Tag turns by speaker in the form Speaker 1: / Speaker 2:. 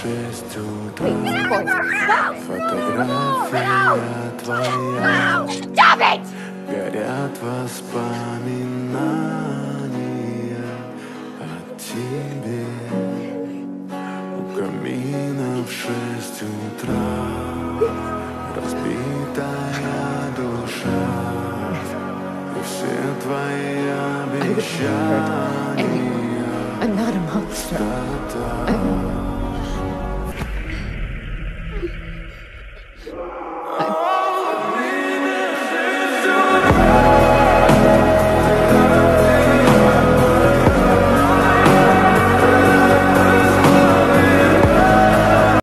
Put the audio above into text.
Speaker 1: 6 утра. Фотография твоя. Горят воспоминания о тебе. У камина в 6 утра. Разбитая душа. И все твои обещания.
Speaker 2: I'm not a monster.